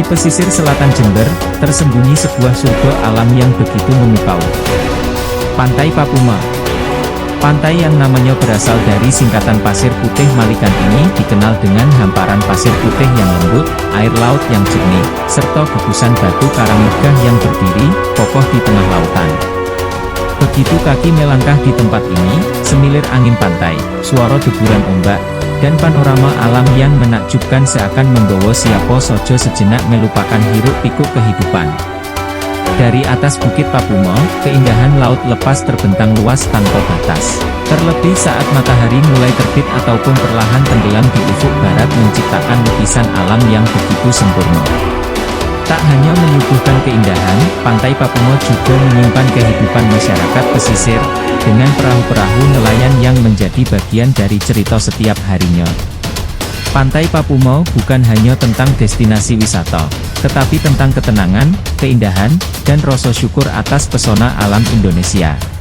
Di pesisir selatan Jember, tersembunyi sebuah surga alam yang begitu memukau. Pantai Papuma. Pantai yang namanya berasal dari singkatan pasir putih Malikan ini dikenal dengan hamparan pasir putih yang lembut, air laut yang jernih, serta gugusan batu karang megah yang berdiri, kokoh di tengah lautan. Begitu kaki melangkah di tempat ini, semilir angin pantai, suara deburan ombak, dan panorama alam yang menakjubkan seakan membawa siapa sojo sejenak melupakan hiruk pikuk kehidupan. Dari atas Bukit Papuma, keindahan laut lepas terbentang luas tanpa batas. Terlebih saat matahari mulai terbit ataupun perlahan tenggelam di ufuk barat menciptakan lukisan alam yang begitu sempurna. Tak hanya menyuguhkan keindahan, Pantai Papuma juga menyimpan kehidupan masyarakat pesisir, dengan perahu-perahu nelayan yang menjadi bagian dari cerita setiap harinya. Pantai Papuma bukan hanya tentang destinasi wisata, tetapi tentang ketenangan, keindahan, dan rasa syukur atas pesona alam Indonesia.